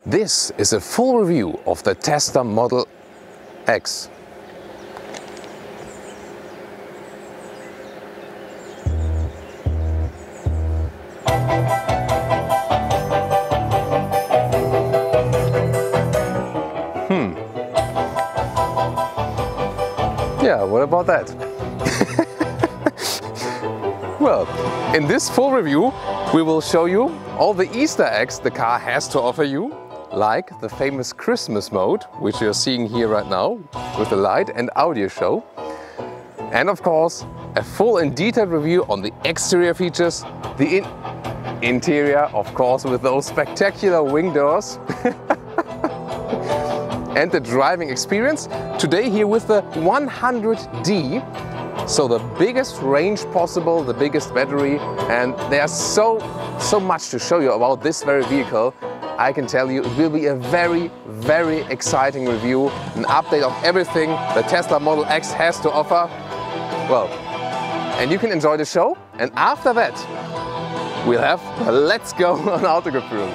This is a full review of the Tesla Model X. Yeah, what about that? Well, in this full review, we will show you all the Easter eggs the car has to offer you, like the famous Christmas mode, which you're seeing here right now, with the light and audio show. And of course, a full and detailed review on the exterior features, the interior, of course, with those spectacular wing doors, and the driving experience. Today here with the 100D, so the biggest range possible, the biggest battery, and there's so much to show you about this very vehicle. I can tell you it will be a very exciting review, an update of everything the Tesla Model X has to offer. Well, and you can enjoy the show, and after that we'll have a Let's Go on Autogefühl.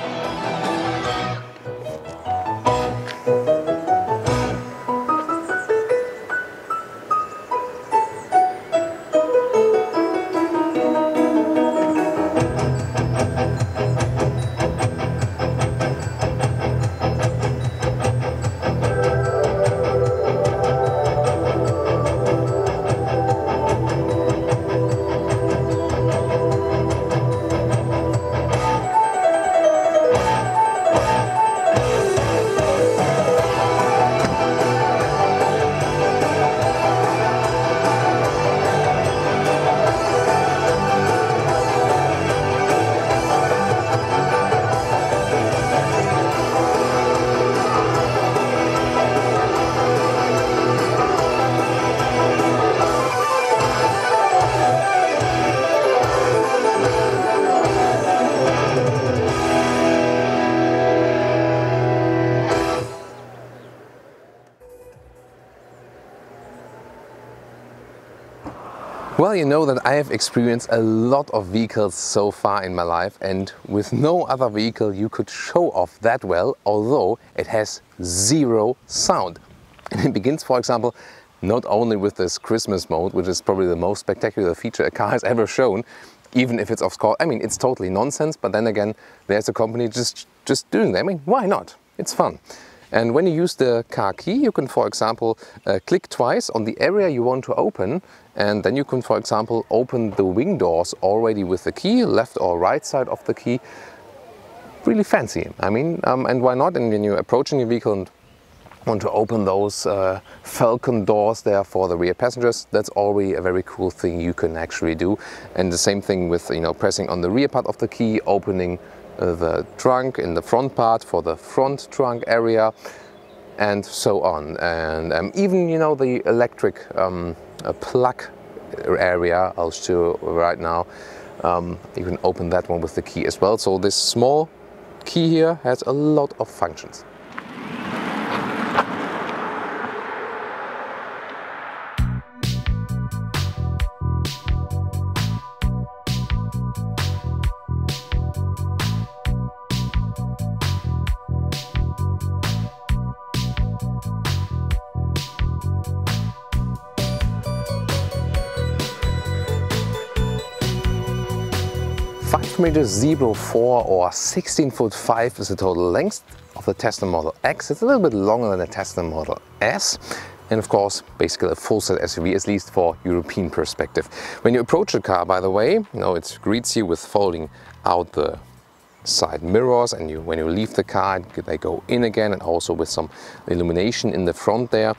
Well, you know that I have experienced a lot of vehicles so far in my life, and with no other vehicle you could show off that well, although it has zero sound. And it begins, for example, not only with this Christmas mode, which is probably the most spectacular feature a car has ever shown, even if it's of course, I mean, it's totally nonsense, but then again, there's a company just doing that. I mean, why not? It's fun. And when you use the car key, you can, for example, click twice on the area you want to open, and then you can, for example, open the wing doors already with the key, left or right side of the key. Really fancy. I mean, and why not? And when you're approaching your vehicle and want to open those falcon doors there for the rear passengers, that's already a very cool thing you can actually do. And the same thing with, you know, pressing on the rear part of the key, opening the trunk in the front part for the front trunk area, and so on. And even, you know, the electric plug area, I'll show you right now, you can open that one with the key as well. So this small key here has a lot of functions. .04 or 16'5" is the total length of the Tesla Model X. It's a little bit longer than the Tesla Model S, and of course basically a full-size SUV, at least for European perspective. When you approach the car, by the way, you know, it greets you with folding out the side mirrors, and when you leave the car they go in again, and also with some illumination in the front there.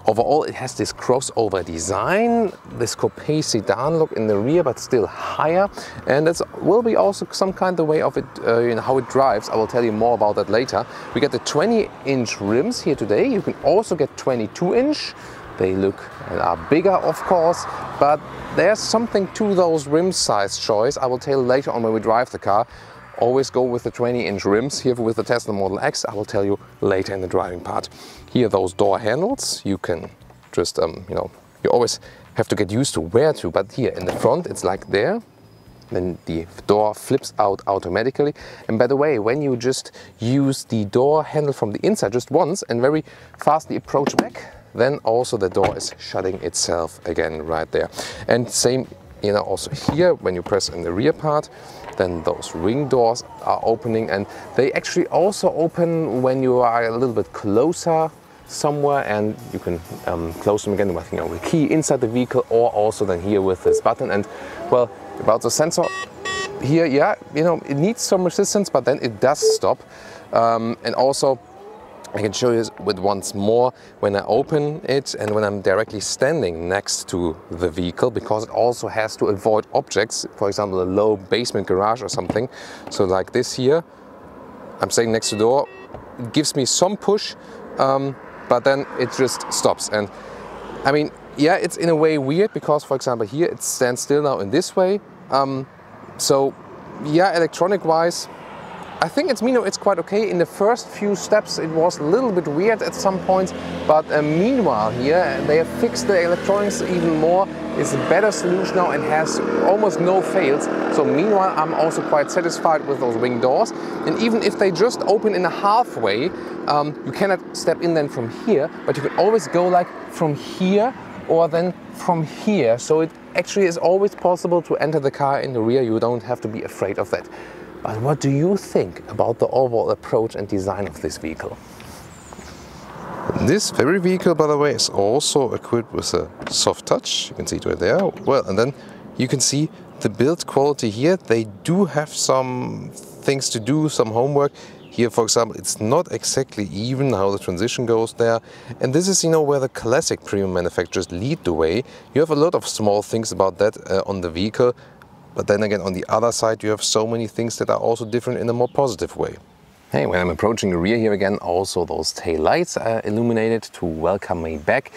Overall, it has this crossover design, this coupe sedan look in the rear, but still higher. And that will be also some kind of way of it, you know, how it drives. I will tell you more about that later. We get the 20-inch rims here today. You can also get 22-inch. They look and are bigger, of course, but there's something to those rim size choice. I will tell you later on when we drive the car. Always go with the 20-inch rims here with the Tesla Model X. I will tell you later in the driving part. Here, those door handles, you can just, you know, you always have to get used to where to, but here in the front, it's like there. then the door flips out automatically. And by the way, when you just use the door handle from the inside just once and very fastly approach back, then also the door is shutting itself again right there. And same, you know, also here when you press in the rear part, then those ring doors are opening, and they actually also open when you are a little bit closer somewhere, and you can close them again with, you know, the key inside the vehicle, or also then here with this button. And well, about the sensor here, yeah, you know, it needs some resistance, but then it does stop. And also I can show you with once more when I open it and when I'm directly standing next to the vehicle, because it also has to avoid objects, for example a low basement garage or something. So like this here, I'm standing next to the door, it gives me some push, but then it just stops. And I mean, yeah, it's in a way weird because, for example, here it stands still now in this way. So yeah, electronic wise, I think it's quite okay. In the first few steps it was a little bit weird at some points, but meanwhile here they have fixed the electronics even more. It's a better solution now and has almost no fails. So meanwhile I'm also quite satisfied with those wing doors. And even if they just open in a halfway, you cannot step in then from here, but you can always go like from here or then from here. So it actually is always possible to enter the car in the rear. You don't have to be afraid of that. But what do you think about the overall approach and design of this vehicle? This very vehicle, by the way, is also equipped with a soft touch. You can see it right there. Well, and then you can see the build quality here. They do have some things to do, some homework. Here, for example, it's not exactly even how the transition goes there. And this is, you know, where the classic premium manufacturers lead the way. You have a lot of small things about that on the vehicle. But then again, on the other side, you have so many things that are also different in a more positive way. Hey, when I'm approaching the rear here again, also those tail lights are illuminated to welcome me back.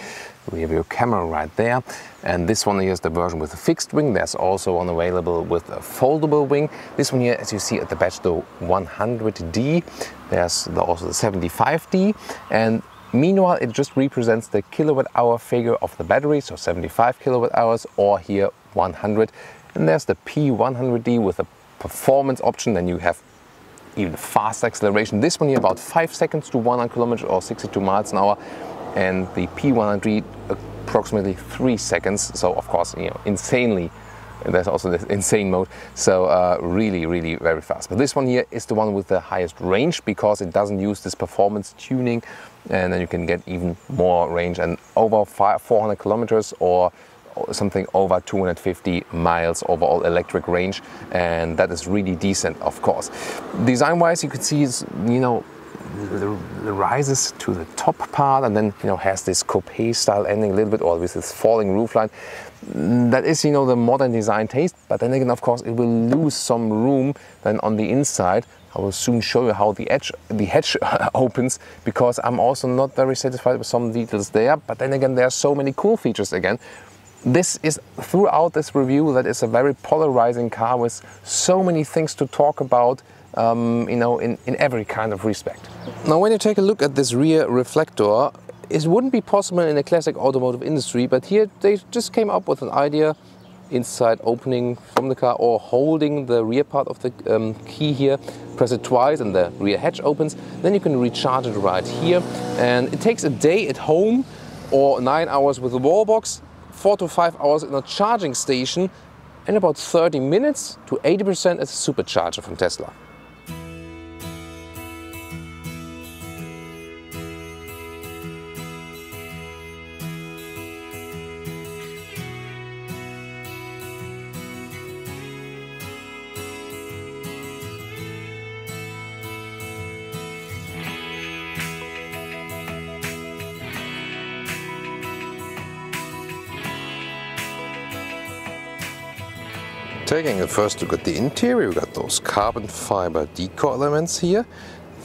We have your camera right there. And this one here is the version with a fixed wing. There's also one available with a foldable wing. This one here, as you see at the badge, the 100D. There's also the 75D. And meanwhile, it just represents the kilowatt hour figure of the battery. So 75 kilowatt hours, or here 100. And there's the P100D with a performance option. Then you have even fast acceleration. This one here about 5 seconds to 100 kilometers or 62 miles an hour. And the P100D approximately 3 seconds. So of course, you know, insanely. And there's also this insane mode. So really, really very fast. But this one here is the one with the highest range because it doesn't use this performance tuning. And then you can get even more range, and over 400 kilometers or something over 250 miles overall electric range, and that is really decent, of course. Design-wise, you can see, you know, the rises to the top part, and then, you know, has this coupe style ending a little bit, or with this falling roofline. That is, you know, the modern design taste. But then again, of course, it will lose some room then on the inside. I will soon show you how the hatch opens, because I'm also not very satisfied with some details there. But then again, there are so many cool features again. This is, throughout this review, that is a very polarizing car with so many things to talk about, you know, in every kind of respect. Now, when you take a look at this rear reflector, it wouldn't be possible in the classic automotive industry, but here they just came up with an idea. Inside opening from the car, or holding the rear part of the key here, press it twice and the rear hatch opens. Then you can recharge it right here. And it takes a day at home, or 9 hours with the wall box, 4 to 5 hours in a charging station, and about 30 minutes to 80% as a supercharger from Tesla. taking a first look at the interior, we got those carbon fiber decor elements here.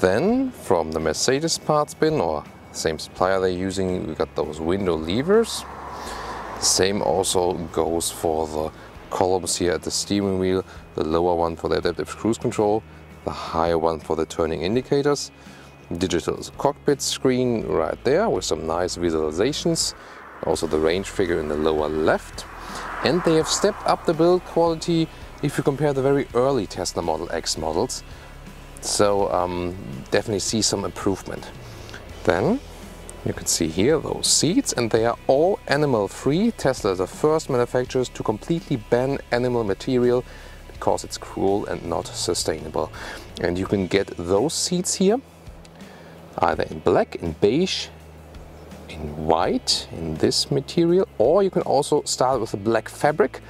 Then from the Mercedes parts bin, or same supplier they're using, we got those window levers. Same also goes for the columns here at the steering wheel, the lower one for the adaptive cruise control, the higher one for the turning indicators. Digital cockpit screen right there with some nice visualizations. Also the range figure in the lower left. And they have stepped up the build quality. if you compare the very early Tesla Model X models. So definitely see some improvement. Then you can see here those seats, and they are all animal free. Tesla is the first manufacturers to completely ban animal material because it's cruel and not sustainable. And you can get those seats here either in black, in beige, in white, in this material, or you can also start with a black fabric.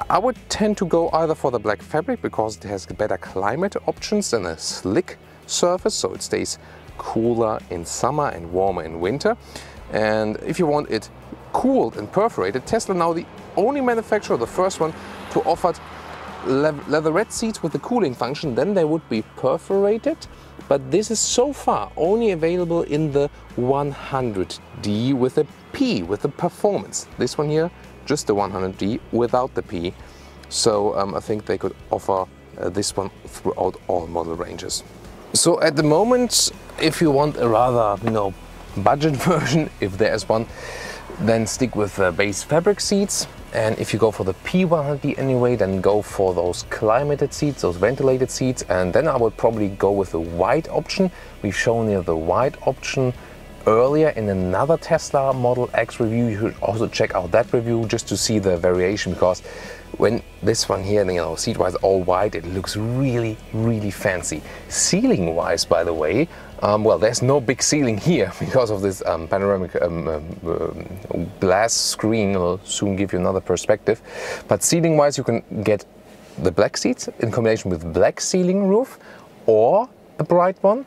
I would tend to go either for the black fabric because it has better climate options than a slick surface, so it stays cooler in summer and warmer in winter. And if you want it cooled and perforated, Tesla now the only manufacturer, the first one, to offer leatherette seats with the cooling function. Then they would be perforated, but this is so far only available in the 100D with a P, with the performance. This one here, just the 100D without the P. So I think they could offer this one throughout all model ranges. So at the moment, if you want a rather, budget version, if there is one, then stick with base fabric seats. And if you go for the P100D anyway, then go for those climated seats, those ventilated seats. And then I would probably go with the white option. We've shown you the white option earlier in another Tesla Model X review. You should also check out that review just to see the variation, because when this one here, seat wise all white, it looks really, really fancy. Ceiling wise, by the way, well, there's no big ceiling here because of this panoramic glass screen. I'll soon give you another perspective. But ceiling wise, you can get the black seats in combination with black ceiling roof or a bright one,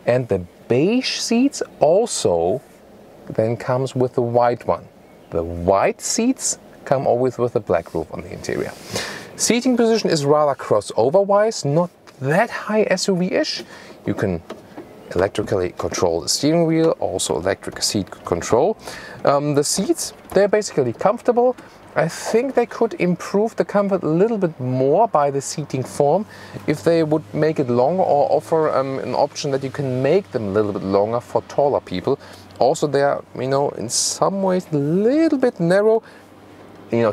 and the beige seats also then comes with the white one. The white seats come always with a black roof on the interior. Seating position is rather crossover wise, not that high SUV-ish. You can electrically control the steering wheel, also electric seat control. The seats, they're basically comfortable. I think they could improve the comfort a little bit more by the seating form if they would make it longer or offer an option that you can make them a little bit longer for taller people. Also they're, in some ways a little bit narrow,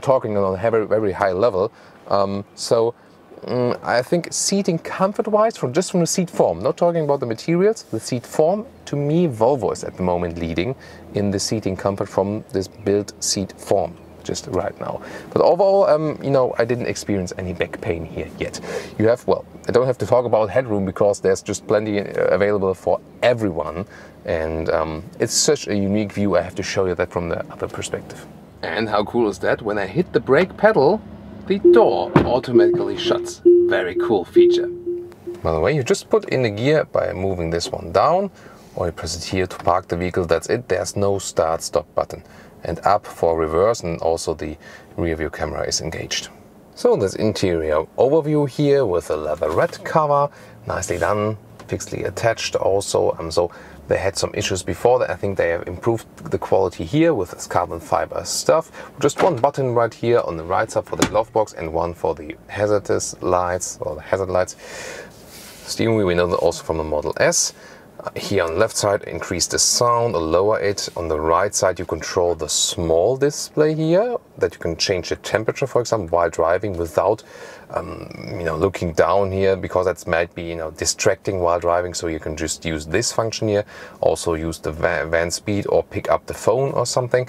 talking on a very high level. I think seating comfort-wise, just from the seat form, not talking about the materials, the seat form, to me Volvo is at the moment leading in the seating comfort from this built seat form just right now. But overall, I didn't experience any back pain here yet. You have, well, I don't have to talk about Headroom because there's just plenty available for everyone. And it's such a unique view, I have to show you that from the other perspective. And how cool is that? When I hit the brake pedal, the door automatically shuts. Very cool feature. By the way, you just put in the gear by moving this one down, or you press it here to park the vehicle. That's it. There's no start-stop button. And up for reverse, and also the rear view camera is engaged. So this interior overview here with a leatherette cover, nicely done, fixedly attached also. So they had some issues before that. I think they have improved the quality here with this carbon fiber stuff. Just one button right here on the right side for the glove box and one for the hazardous lights or the hazard lights. Steering wheel, we know that also from the Model S. Here on the left side, increase the sound or lower it. On the right side, you control the small display here, that you can change the temperature, for example, while driving without, looking down here, because that might be, distracting while driving. So you can just use this function here. Also use the van speed or pick up the phone or something.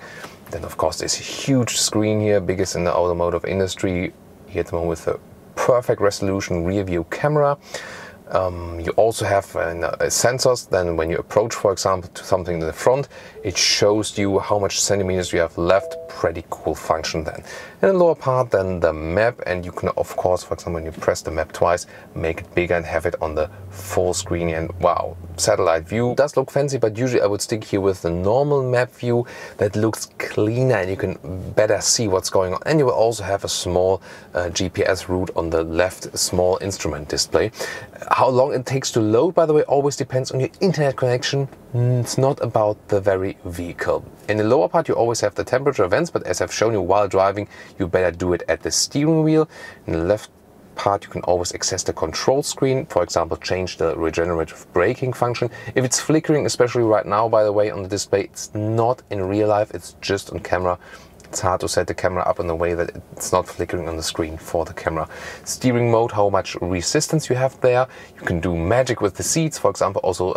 Then, of course, this huge screen here, biggest in the automotive industry. Here at the moment with a perfect resolution rear view camera. You also have sensors. Then when you approach, for example, to something in the front, it shows you how much centimeters you have left. Pretty cool function then. In the lower part, then the map, and you can, of course, for example, when you press the map twice, make it bigger and have it on the full screen. And wow, satellite view does look fancy, but usually I would stick here with the normal map view that looks cleaner and you can better see what's going on. And you will also have a small GPS route on the left, small instrument display. How long it takes to load, by the way, always depends on your internet connection. It's not about the very vehicle. In the lower part, you always have the temperature events, but as I've shown you while driving, you better do it at the steering wheel. In the left part, you can always access the control screen. For example, change the regenerative braking function. If it's flickering, especially right now, by the way, on the display, it's not in real life, it's just on camera. It's hard to set the camera up in a way that it's not flickering on the screen for the camera. Steering mode, how much resistance you have there. You can do magic with the seats, for example, also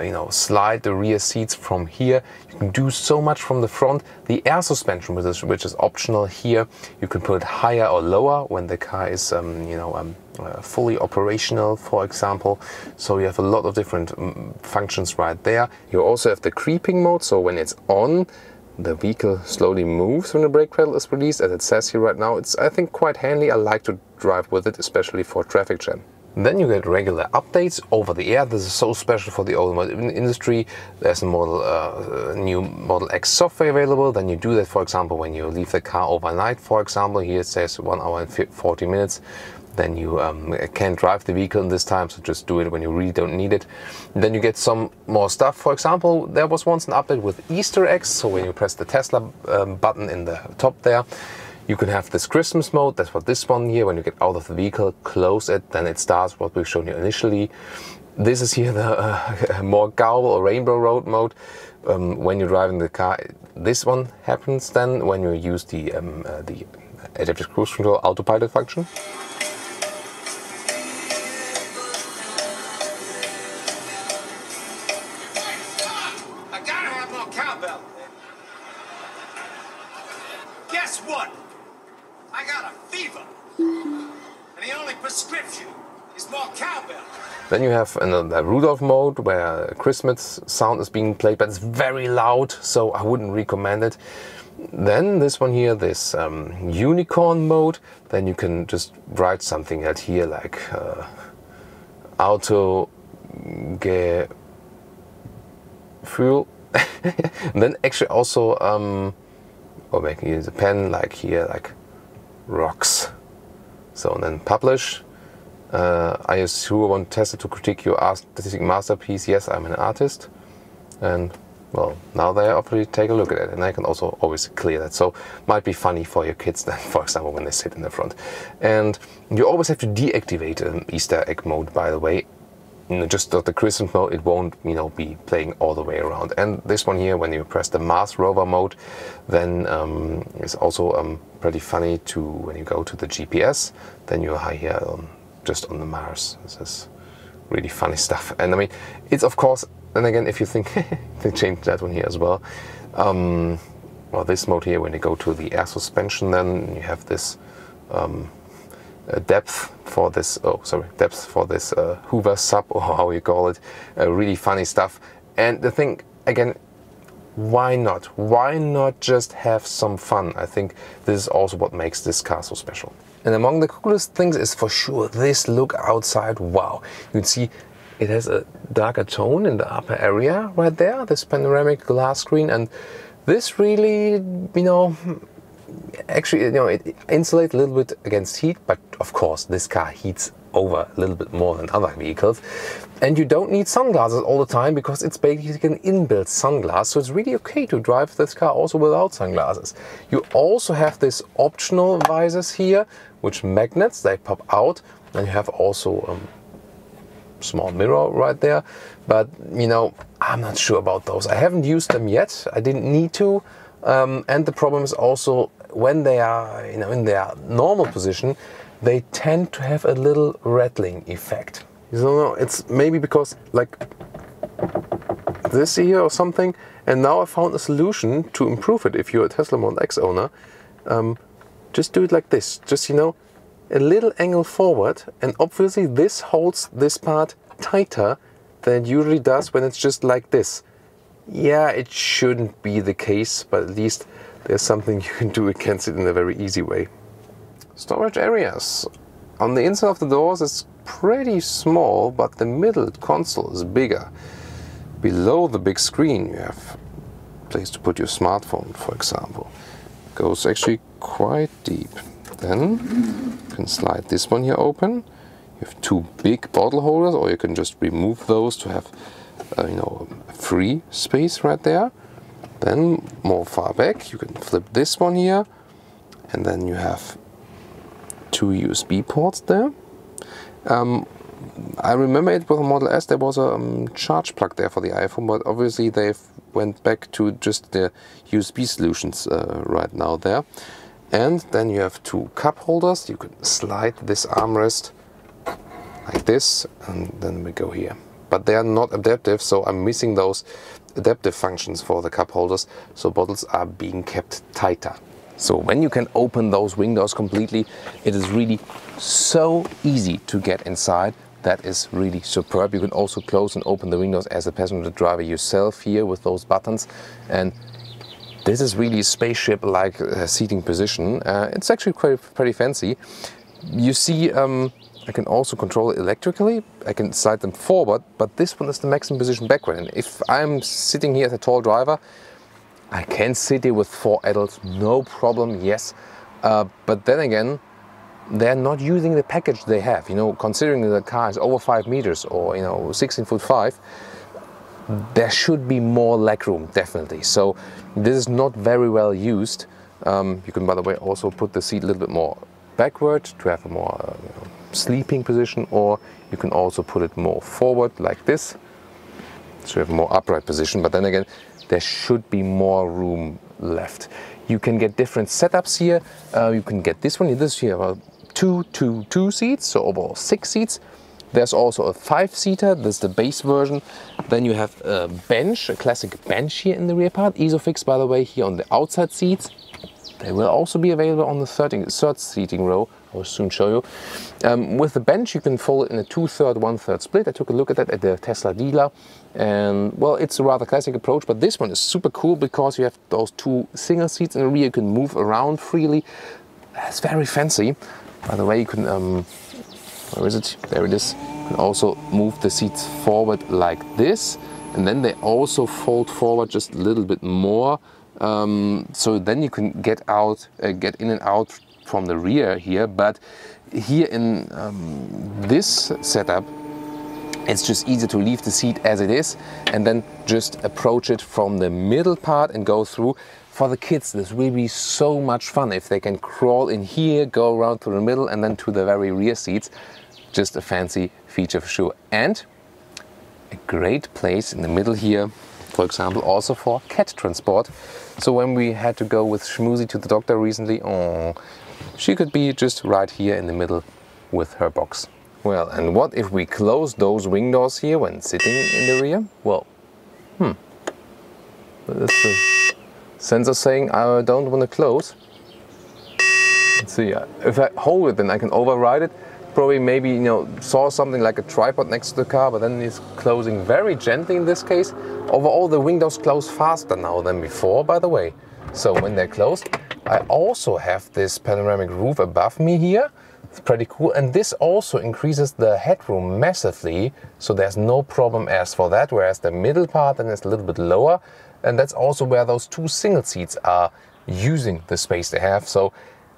you know, slide the rear seats from here. You can do so much from the front. The air suspension, which is optional here, you can put it higher or lower when the car is you know, fully operational, for example. So you have a lot of different functions right there. You also have the creeping mode, so when it's on, the vehicle slowly moves when the brake pedal is released, as it says here right now. It's, I think, quite handy. I like to drive with it, especially for traffic jam. Then you get regular updates over the air. This is so special for the automotive industry. There's a new Model X software available. Then you do that, for example, when you leave the car overnight. For example, here it says 1 hour and 40 minutes. Then you can't drive the vehicle in this time, so just do it when you really don't need it. Then you get some more stuff. For example, there was once an update with Easter eggs. So when you press the Tesla button in the top there, you can have this Christmas mode. That's what this one here, when you get out of the vehicle, close it, then it starts what we've shown you initially. This is here the more Gauble or Rainbow Road mode. When you're driving the car, this one happens then when you use the adaptive cruise control autopilot function. I gotta have more cowbell. Guess what? I got a fever. And the only prescription is more cowbell. Then you have another Rudolph mode where Christmas sound is being played, but it's very loud, so I wouldn't recommend it. Then this one here, this unicorn mode, then you can just write something out here like Autogefühl. And then actually also, or making use a pen like here, like rocks. So and then publish. I assume I want Tesla to critique your artistic masterpiece. Yes, I'm an artist. And well, now they obviously take a look at it, and I can also always clear that. So might be funny for your kids then, for example, when they sit in the front. And you always have to deactivate an Easter egg mode, by the way. You know, just the Christmas mode, it won't, you know, be playing all the way around. And this one here, when you press the Mars rover mode, then it's also pretty funny to, when you go to the GPS, then you're here just on the Mars. This is really funny stuff. And I mean, it's of course, and again, if you think they changed that one here as well. Well, this mode here, when you go to the air suspension, then you have this depth for this. Oh, sorry, depth for this Hoover sub, or how you call it. Really funny stuff. And the thing, again, why not? Why not just have some fun? I think this is also what makes this car so special. And among the coolest things is for sure this look outside. Wow, you can see it has a darker tone in the upper area right there, this panoramic glass screen, and this really, you know, actually, you know, it insulates a little bit against heat, but of course this car heats over a little bit more than other vehicles. And you don't need sunglasses all the time because it's basically an inbuilt sunglass, so it's really okay to drive this car also without sunglasses. You also have this optional visors here, which magnets, they pop out, and you have also small mirror right there, but you know, I'm not sure about those. I haven't used them yet. I didn't need to, and the problem is also when they are, you know, in their normal position, they tend to have a little rattling effect. You know, it's maybe because like this here or something. And now I found a solution to improve it. If you're a Tesla Model X owner, just do it like this. Just, you know, a little angle forward, and obviously this holds this part tighter than it usually does when it's just like this. Yeah, it shouldn't be the case, but at least there's something you can do against it in a very easy way. Storage areas. On the inside of the doors it's pretty small, but the middle console is bigger. Below the big screen you have a place to put your smartphone, for example. It goes actually quite deep. Then you can slide this one here open. You have two big bottle holders, or you can just remove those to have you know, free space right there. Then more far back you can flip this one here, and then you have two USB ports there. I remember it with the Model S, there was a charge plug there for the iPhone, but obviously they've went back to just the USB solutions right now there. And then you have two cup holders. You can slide this armrest like this, and then we go here. But they are not adaptive, so I'm missing those adaptive functions for the cup holders, so bottles are being kept tighter. So when you can open those wing doors completely, it is really so easy to get inside. That is really superb. You can also close and open the windows as a passenger driver yourself here with those buttons. And this is really a spaceship-like seating position. It's actually pretty fancy. You see, I can also control it electrically. I can slide them forward, but this one is the maximum position backward. And if I'm sitting here as a tall driver, I can sit here with 4 adults, no problem, yes. But then again, they're not using the package they have. You know, considering the car is over 5 meters or, you know, 16'5", there should be more legroom, definitely. So this is not very well used. You can, by the way, also put the seat a little bit more backward to have a more sleeping position, or you can also put it more forward like this, so you have a more upright position. But then again, there should be more room left. You can get different setups here. You can get this one. This here, 2 seats, so overall 6 seats. There's also a 5-seater. This is the base version. Then you have a bench, a classic bench here in the rear part. Isofix, by the way, here on the outside seats. They will also be available on the third seating row. I will soon show you. With the bench, you can fold it in a 2/3, 1/3 split. I took a look at that at the Tesla dealer, and well, it's a rather classic approach, but this one is super cool because you have those 2 single seats in the rear. You can move around freely. It's very fancy. By the way, you can, where is it? There it is. You can also move the seats forward like this, and then they also fold forward just a little bit more. So then you can get in and out from the rear here. But here in this setup, it's just easier to leave the seat as it is and then just approach it from the middle part and go through. For the kids, this will be so much fun if they can crawl in here, go around to the middle and then to the very rear seats. Just a fancy feature for sure. And a great place in the middle here, for example, also for cat transport. So when we had to go with Schmoozy to the doctor recently, she could be just right here in the middle with her box. Well, and what if we close those wing doors here when sitting in the rear? Well, that's the sensor saying I don't want to close. Let's see, if I hold it, then I can override it. Probably maybe, you know, saw something like a tripod next to the car, but then it's closing very gently in this case. Overall, the windows close faster now than before, by the way. So when they're closed, I also have this panoramic roof above me here. It's pretty cool. And this also increases the headroom massively. So there's no problem as for that, whereas the middle part then is a little bit lower. And that's also where those 2 single seats are using the space they have. So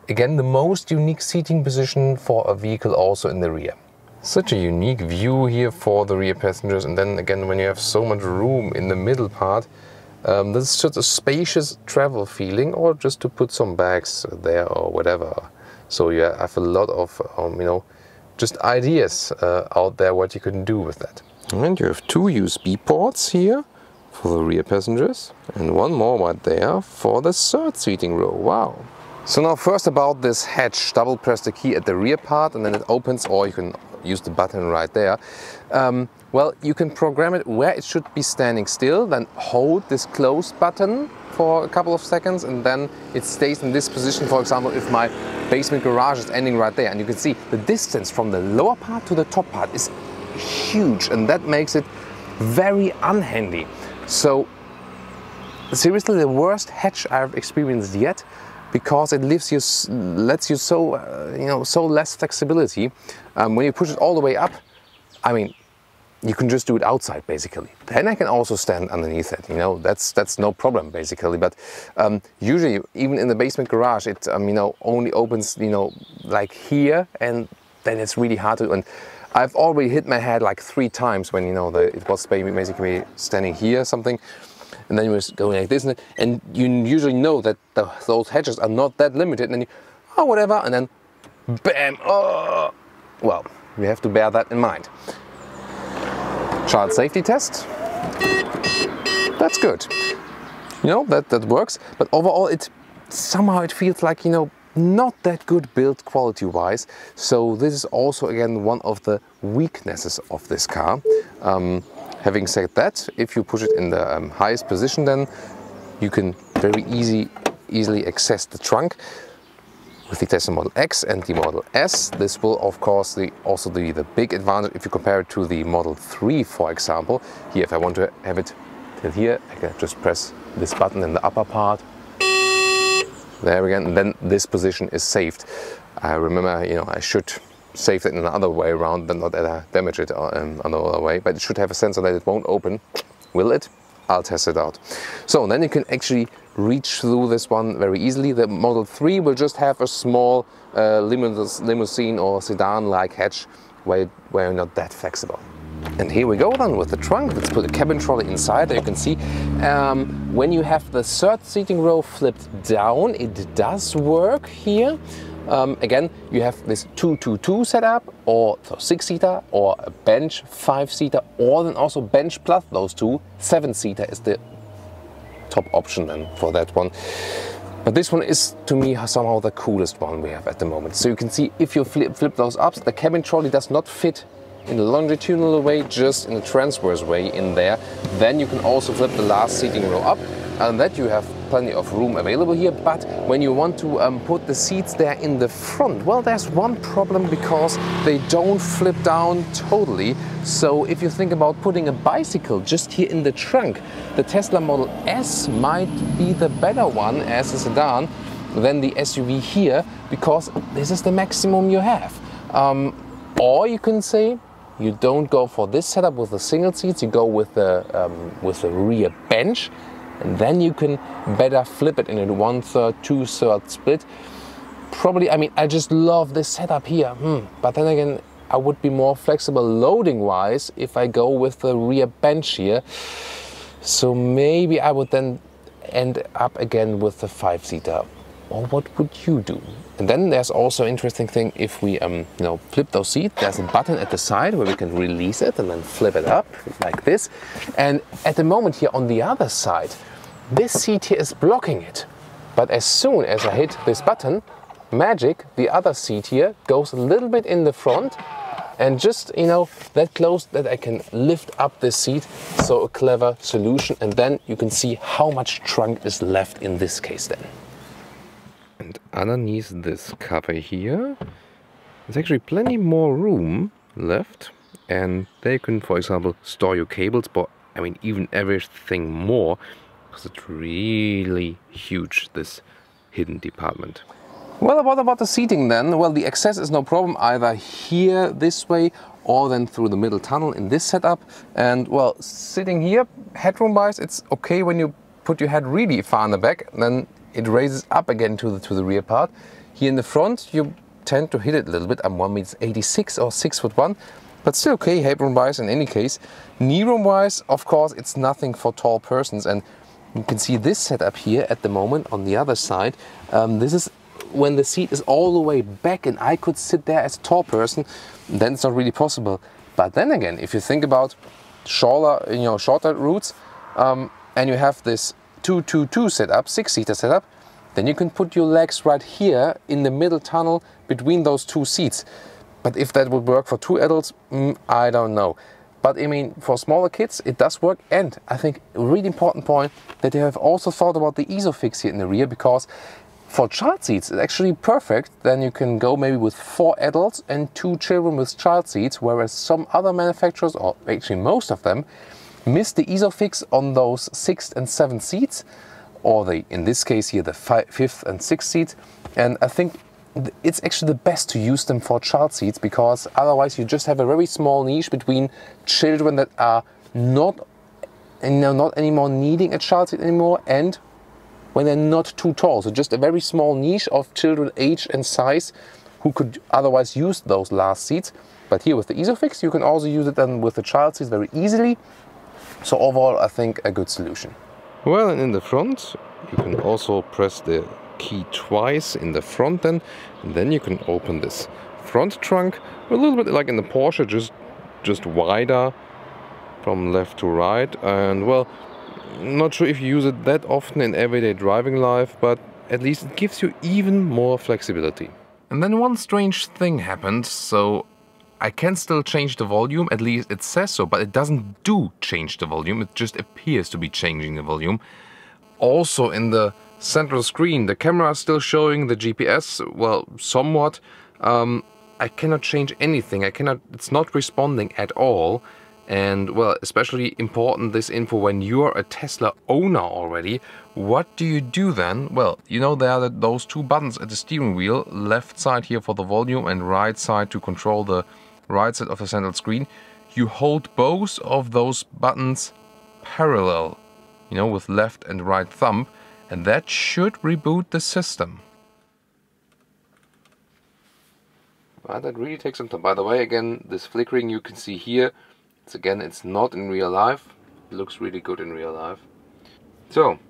again, the most unique seating position for a vehicle also in the rear. Such a unique view here for the rear passengers. And then again, when you have so much room in the middle part, this is just a spacious travel feeling, or just to put some bags there or whatever. So you have a lot of, you know, just ideas out there what you can do with that. And you have 2 USB ports here for the rear passengers and 1 more right there for the 3rd seating row. Wow. So now first about this hatch. Double press the key at the rear part and then it opens, or you can use the button right there. Well, you can program it where it should be standing still, then hold this close button for a couple of seconds and then it stays in this position. For example, if my basement garage is ending right there, and you can see the distance from the lower part to the top part is huge, and that makes it very unhandy. So seriously, the worst hatch I've experienced yet, because it lets you so so less flexibility. When you push it all the way up, I mean, you can just do it outside basically. Then I can also stand underneath it. You know, that's no problem basically. But usually, even in the basement garage, it only opens like here, and then it's really hard to. And I've already hit my head like 3 times when it was basically standing here something. And then you was going like this, and you usually know that those hatches are not that limited, and then you, whatever, and then bam, well, you have to bear that in mind. Child safety test. That's good. You know, that works, but overall it feels like, you know, not that good build quality wise. So this is also again one of the weaknesses of this car. Having said that, if you push it in the highest position, then you can very easily access the trunk. With the Tesla Model X and the Model S, this will of course also be the big advantage if you compare it to the Model 3, for example. Here, if I want to have it till here, I can just press this button in the upper part. There again, and then this position is saved. I remember, you know, I should save it in another way around, but not damage it another way. But it should have a sensor that it won't open. Will it? I'll test it out. So then you can actually reach through this one very easily. The Model 3 will just have a small limousine or sedan-like hatch where you're not that flexible. And here we go then with the trunk. Let's put a cabin trolley inside. There you can see when you have the third seating row flipped down, it does work here. Again, you have this 2-2-2 setup, or so 6-seater, or a bench 5-seater, or then also bench plus those two 7-seater is the top option then for that one. But this one is, to me, somehow the coolest one we have at the moment. So you can see if you flip those up, the cabin trolley does not fit in a longitudinal way, just in a transverse way in there. Then you can also flip the last seating row up, and that you have plenty of room available here. But when you want to put the seats there in the front, well, there's one problem, because they don't flip down totally. So if you think about putting a bicycle just here in the trunk, the Tesla Model S might be the better one as a sedan than the SUV here, because this is the maximum you have. Or you can say, you don't go for this setup with the single seats, you go with the rear bench, and then you can better flip it in a 1/3, 2/3 split. Probably, I mean, I just love this setup here. But then again, I would be more flexible loading wise if I go with the rear bench here. So maybe I would then end up again with the 5-seater. Or what would you do? And then there's also an interesting thing, if we you know, flip those seats, there's a button at the side where we can release it and then flip it up like this. And at the moment here on the other side, this seat here is blocking it. But as soon as I hit this button, magic, the other seat here goes a little bit in the front, and just, you know, that close that I can lift up this seat. So a clever solution. And then you can see how much trunk is left in this case then. And underneath this cover here, there's actually plenty more room left. And there you can, for example, store your cables, but I mean even everything more, because it's really huge, this hidden department. Well, what about the seating then? Well, the access is no problem, either here this way or then through the middle tunnel in this setup. And well, sitting here, headroom wise, it's okay when you put your head really far in the back, then it raises up again to the rear part. Here in the front, you tend to hit it a little bit. I'm 1.86 m or 6'1", but still okay headroom wise in any case. Knee room wise, of course, it's nothing for tall persons. And you can see this setup here at the moment on the other side. This is when the seat is all the way back and I could sit there as a tall person, then it's not really possible. But then again, if you think about shorter routes, and you have this 2-2-2 setup, 6-seater setup, then you can put your legs right here in the middle tunnel between those two seats. But if that would work for 2 adults, I don't know. But I mean, for smaller kids, it does work. And I think a really important point that they have also thought about the ISOFIX here in the rear, because for child seats, it's actually perfect. Then you can go maybe with 4 adults and 2 children with child seats, whereas some other manufacturers, or actually most of them, miss the ISOFIX on those 6th and 7th seats, or in this case here, the 5th and 6th seats. And I think it's actually the best to use them for child seats, because otherwise you just have a very small niche between children that are not anymore needing a child seat anymore, and when they're not too tall. So just a very small niche of children age and size who could otherwise use those last seats. But here with the ISOFIX, you can also use it then with the child seats very easily. So overall, I think a good solution. Well, and in the front, you can also press the key twice in the front and then you can open this front trunk, a little bit like in the Porsche, just wider, from left to right, and well, not sure if you use it that often in everyday driving life, but at least it gives you even more flexibility. And then one strange thing happened, so I can still change the volume, at least it says so, but it doesn't do change the volume, it just appears to be changing the volume. Also in the central screen, the camera is still showing the GPS, well, somewhat. I cannot change anything, it's not responding at all. And well, especially important this info when you're a Tesla owner already. What do you do then? Well, you know there are those two buttons at the steering wheel, left side here for the volume and right side to control the right side of the central screen. You hold both of those buttons parallel, you know, with left and right thumb, and that should reboot the system. But that really takes some time. By the way, again, this flickering you can see here, it's not in real life. It looks really good in real life. So,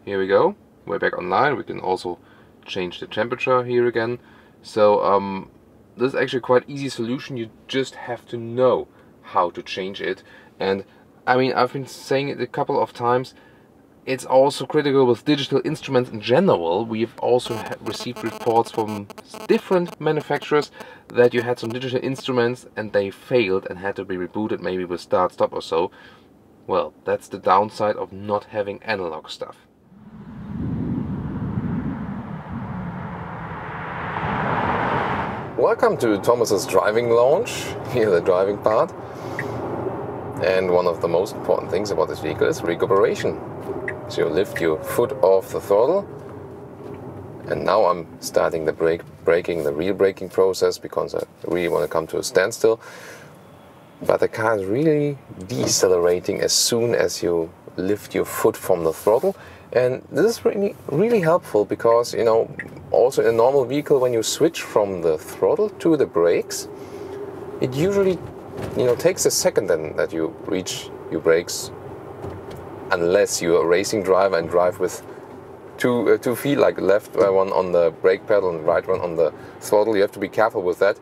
here we go. We're back online. We can also change the temperature here again. So, this is actually quite easy solution. You just have to know how to change it. And I mean, I've been saying it a couple of times. It's also critical with digital instruments in general. We've also received reports from different manufacturers that you had some digital instruments and they failed and had to be rebooted, maybe with start-stop or so. Well, that's the downside of not having analog stuff. Welcome to Thomas's driving lounge, here the driving part. And one of the most important things about this vehicle is recuperation. So you lift your foot off the throttle, and now I'm starting the the real braking process because I really want to come to a standstill. But the car is really decelerating as soon as you lift your foot from the throttle, and this is really helpful because, you know, also in a normal vehicle when you switch from the throttle to the brakes, it usually, you know, takes a second then that you reach your brakes. Unless you're a racing driver and drive with two feet, like left one on the brake pedal and right one on the throttle, you have to be careful with that.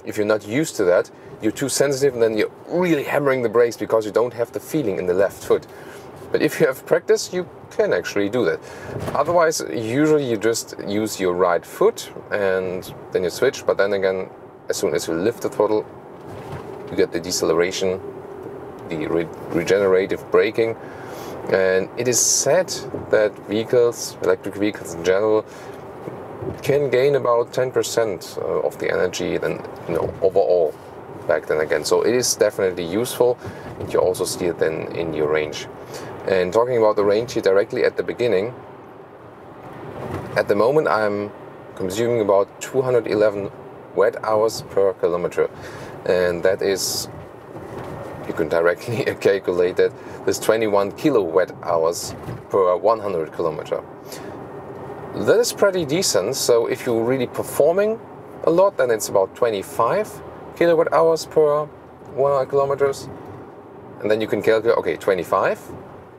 If you're not used to that, you're too sensitive and then you're really hammering the brakes because you don't have the feeling in the left foot. But if you have practice, you can actually do that. Otherwise, usually you just use your right foot and then you switch, but then again, as soon as you lift the throttle, you get the deceleration, the regenerative braking. And it is said that vehicles, electric vehicles in general, can gain about 10% of the energy then, you know, overall back then again. So it is definitely useful, and you also see it then in your range. And talking about the range here directly at the beginning, at the moment I'm consuming about 211 watt-hours per kilometer, and that is, you can directly calculate that, there's 21 kilowatt-hours per 100 kilometer. That is pretty decent, so if you're really performing a lot, then it's about 25 kilowatt-hours per 100 kilometers. And then you can calculate, okay, 25,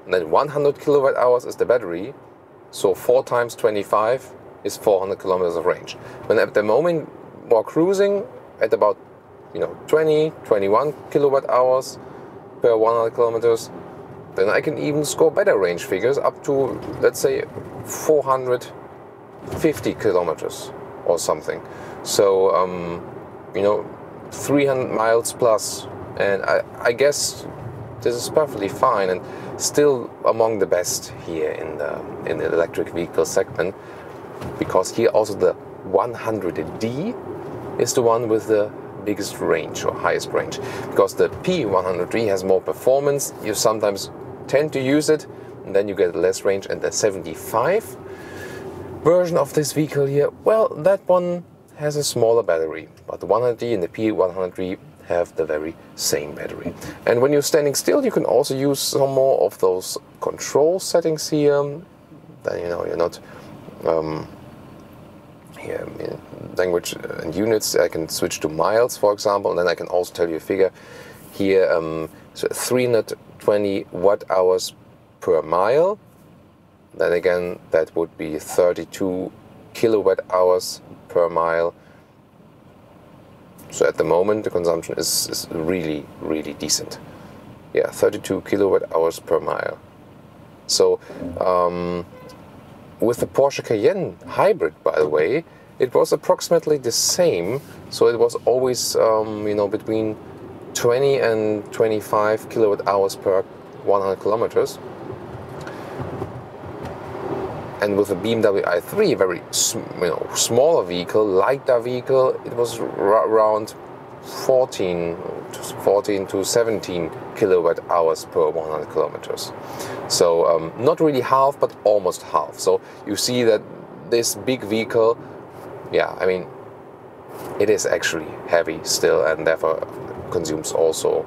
and then 100 kilowatt-hours is the battery, so 4 times 25 is 400 kilometers of range. When at the moment we're cruising at about, you know, 21 kilowatt-hours per 100 kilometers, then I can even score better range figures up to, let's say, 450 kilometers or something. So, you know, 300 miles plus, and I guess this is perfectly fine and still among the best here in the electric vehicle segment, because here also the 100D is the one with the biggest range or highest range, because the P100D has more performance. You sometimes tend to use it and then you get less range, and the 75 version of this vehicle here, well, that one has a smaller battery, but the 100D and the P100D have the very same battery. And when you're standing still, you can also use some more of those control settings here. Then, you know, you're not here in language and units. I can switch to miles, for example, and then I can also tell you a figure here. So 320 watt-hours per mile. Then again, that would be 32 kilowatt-hours per mile. So at the moment, the consumption is really, really decent. yeah, 32 kilowatt hours per mile. So with the Porsche Cayenne hybrid, by the way, it was approximately the same. So it was always you know, between 20 and 25 kilowatt hours per 100 kilometers. And with the BMW i3, very you know, smaller vehicle, lighter vehicle, it was around 14 to 17 kilowatt hours per 100 kilometers. So not really half, but almost half. So you see that this big vehicle, yeah, I mean, it is actually heavy still, and therefore consumes also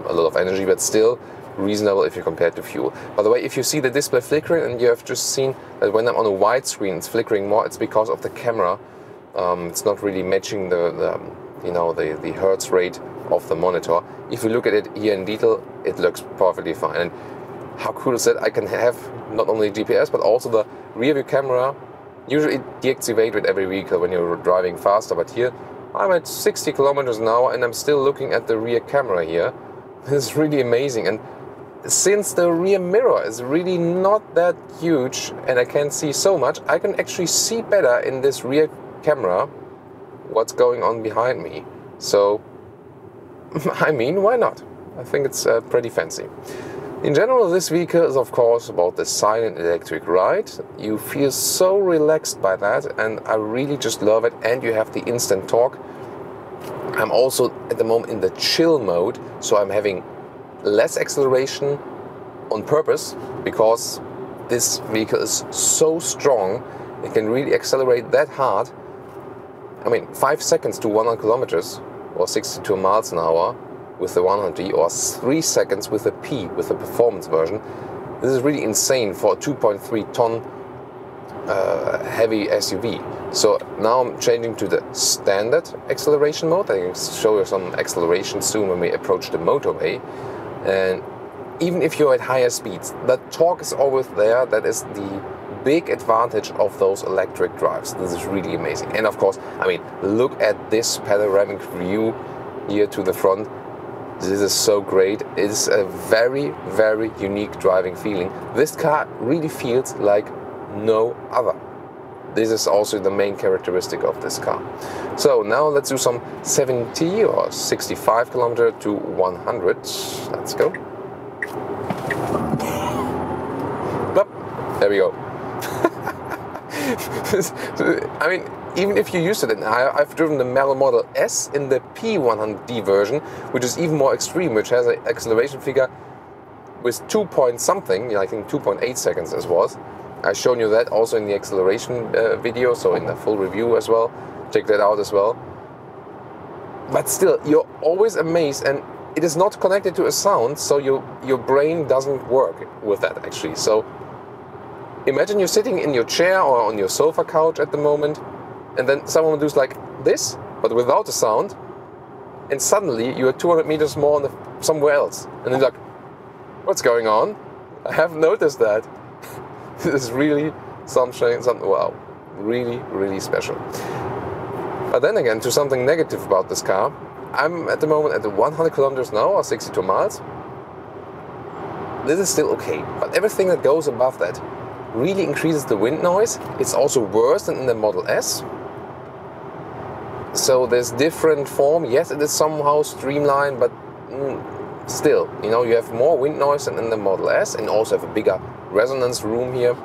a lot of energy, but still reasonable if you compare it to fuel. By the way, if you see the display flickering, and you have just seen that when I'm on a wide screen it's flickering more, it's because of the camera. It's not really matching the you know, the hertz rate of the monitor. If you look at it here in detail, it looks perfectly fine. And how cool is that? I can have not only GPS but also the rear view camera. Usually it deactivates with every vehicle when you're driving faster, but here I'm at 60 kilometers an hour and I'm still looking at the rear camera here. This is really amazing. And since the rear mirror is really not that huge and I can't see so much, I can actually see better in this rear camera what's going on behind me. So, I mean, why not? I think it's pretty fancy. In general, this vehicle is of course about the silent electric ride. You feel so relaxed by that, and I really just love it. And you have the instant torque. I'm also at the moment in the chill mode, so I'm having less acceleration on purpose, because this vehicle is so strong. It can really accelerate that hard. I mean, 5 seconds to 100 kilometers or 62 miles an hour with the 100D, or 3 seconds with the P, with the performance version. This is really insane for a 2.3 ton heavy SUV. So now I'm changing to the standard acceleration mode. I can show you some acceleration soon when we approach the motorway. And even if you're at higher speeds, the torque is always there. That is the big advantage of those electric drives. This is really amazing. And of course, I mean, look at this panoramic view here to the front. This is so great. It is a very, very unique driving feeling. This car really feels like no other. This is also the main characteristic of this car. So now let's do some 70 or 65 kilometer to 100. Let's go. There we go. I mean, even if you use it, and I've driven the Model S in the P100D version, which is even more extreme, which has an acceleration figure with 2 point something, I think 2.8 seconds as was. I've shown you that also in the acceleration video, so in the full review as well. Check that out as well. But still, you're always amazed, and it is not connected to a sound, so your brain doesn't work with that actually. So imagine you're sitting in your chair or on your sofa couch at the moment, and then someone does like this, but without a sound, and suddenly you are 200 meters more on somewhere else. And you're like, what's going on? I haven't noticed that. This is really something, wow, really, really special. But then again, to something negative about this car, I'm at the moment at the 100 kilometers an hour, or 62 miles. This is still okay, but everything that goes above that really increases the wind noise. It's also worse than in the Model S. So there's different form. Yes, it is somehow streamlined, but still, you know, you have more wind noise than in the Model S, and also have a bigger resonance room here.